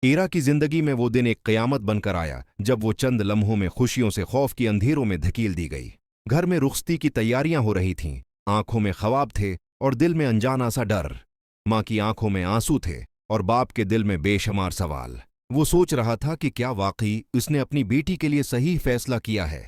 ईरा की जिंदगी में वो दिन एक कयामत बनकर आया जब वो चंद लम्हों में खुशियों से खौफ की अंधेरों में धकेल दी गई। घर में रुखसती की तैयारियां हो रही थीं, आंखों में ख्वाब थे और दिल में अनजाना सा डर। माँ की आंखों में आंसू थे और बाप के दिल में बेशुमार सवाल। वो सोच रहा था कि क्या वाकई उसने अपनी बेटी के लिए सही फैसला किया है।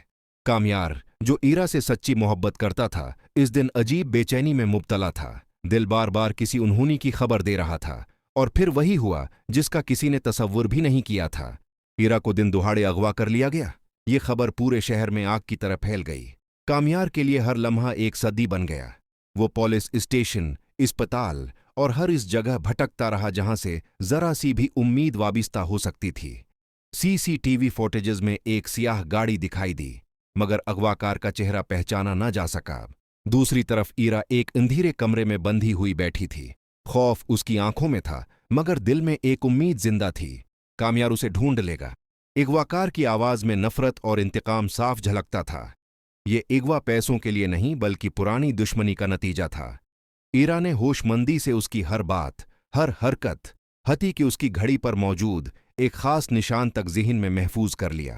कामयार, जो ईरा से सच्ची मोहब्बत करता था, इस दिन अजीब बेचैनी में मुब्तला था। दिल बार बार किसी अनहोनी की खबर दे रहा था, और फिर वही हुआ जिसका किसी ने तसव्वुर भी नहीं किया था। ईरा को दिन दुहाड़े अगवा कर लिया गया। ये खबर पूरे शहर में आग की तरह फैल गई। कामयार के लिए हर लम्हा एक सदी बन गया। वो पुलिस स्टेशन, अस्पताल और हर इस जगह भटकता रहा जहां से जरा सी भी उम्मीद वाबिस्ता हो सकती थी। सीसीटीवी फुटेजेस में एक सियाह गाड़ी दिखाई दी, मगर अगवाकार का चेहरा पहचाना न जा सका। दूसरी तरफ ईरा एक अंधेरे कमरे में बंधी हुई बैठी थी। खौफ उसकी आंखों में था, मगर दिल में एक उम्मीद जिंदा थी। कामयार उसे ढूंढ लेगा। अगवाकार की आवाज में नफरत और इंतकाम साफ झलकता था। ये अगवा पैसों के लिए नहीं बल्कि पुरानी दुश्मनी का नतीजा था। ईरा ने होशमंदी से उसकी हर बात, हर हरकत, हती कि उसकी घड़ी पर मौजूद एक खास निशान तक ज़हन में महफूज कर लिया।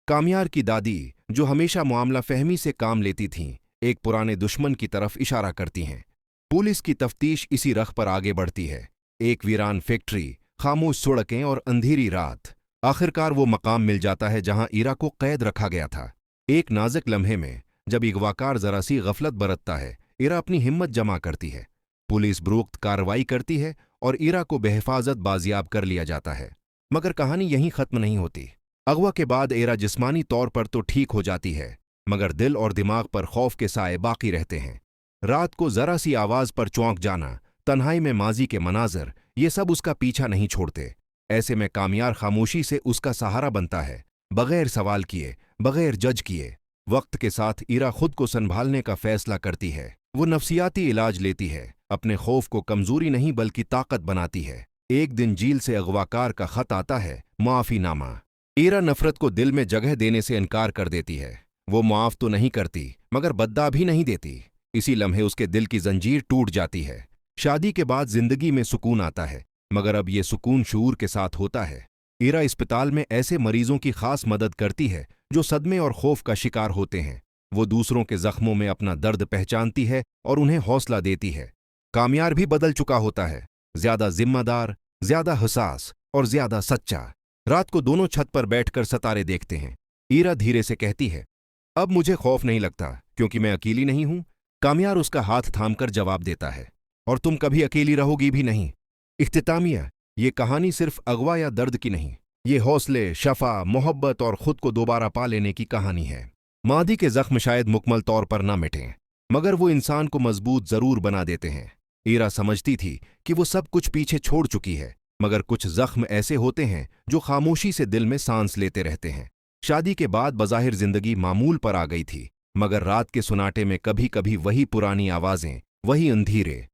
कामयार की दादी, जो हमेशा मामला फहमी से काम लेती थीं, एक पुराने दुश्मन की तरफ इशारा करती हैं। पुलिस की तफ्तीश इसी रख पर आगे बढ़ती है। एक वीरान फैक्ट्री, खामोश सड़कें और अंधेरी रात। आखिरकार वो मकाम मिल जाता है जहां ईरा को कैद रखा गया था। एक नाजुक लम्हे में, जब अगवाकार जरा सी गफलत बरतता है, ईरा अपनी हिम्मत जमा करती है। पुलिस ब्रोक्त कार्रवाई करती है और ईरा को बेहिफाजत बाजियाब कर लिया जाता है। मगर कहानी यहीं खत्म नहीं होती। अगवा के बाद ईरा जिस्मानी तौर पर तो ठीक हो जाती है, मगर दिल और दिमाग पर खौफ के साए बाकी रहते हैं। रात को जरा सी आवाज पर चौंक जाना, तन्हाई में माजी के मनाजर, ये सब उसका पीछा नहीं छोड़ते। ऐसे में कामयार खामोशी से उसका सहारा बनता है, बगैर सवाल किए, बगैर जज किए। वक्त के साथ ईरा खुद को संभालने का फैसला करती है। वो नफ्सियाती इलाज लेती है, अपने खौफ को कमजोरी नहीं बल्कि ताकत बनाती है। एक दिन जेल से अगवाकार का खत आता है, माफीनामा। ईरा नफरत को दिल में जगह देने से इनकार कर देती है। वो माफ तो नहीं करती, मगर बद्दा भी नहीं देती। इसी लम्हे उसके दिल की जंजीर टूट जाती है। शादी के बाद जिंदगी में सुकून आता है, मगर अब ये सुकून शूर के साथ होता है। ईरा अस्पताल में ऐसे मरीजों की खास मदद करती है जो सदमे और खौफ का शिकार होते हैं। वो दूसरों के जख्मों में अपना दर्द पहचानती है और उन्हें हौसला देती है। कामयार भी बदल चुका होता है, ज्यादा जिम्मेदार, ज्यादा हसास और ज्यादा सच्चा। रात को दोनों छत पर बैठकर सितारे देखते हैं। ईरा धीरे से कहती है, अब मुझे खौफ नहीं लगता क्योंकि मैं अकेली नहीं हूं। कामयार उसका हाथ थामकर जवाब देता है, और तुम कभी अकेली रहोगी भी नहीं। इख्तितामिया, ये कहानी सिर्फ अगवा या दर्द की नहीं, ये हौसले, शफा, मोहब्बत और खुद को दोबारा पा लेने की कहानी है। मादी के जख्म शायद मुकम्मल तौर पर ना मिटें, मगर वो इंसान को मजबूत जरूर बना देते हैं। ईरा समझती थी कि वो सब कुछ पीछे छोड़ चुकी है, मगर कुछ जख्म ऐसे होते हैं जो खामोशी से दिल में सांस लेते रहते हैं। शादी के बाद बज़ाहिर जिंदगी मामूल पर आ गई थी, मगर रात के सुनाटे में कभी कभी वही पुरानी आवाजें, वही अंधेरे,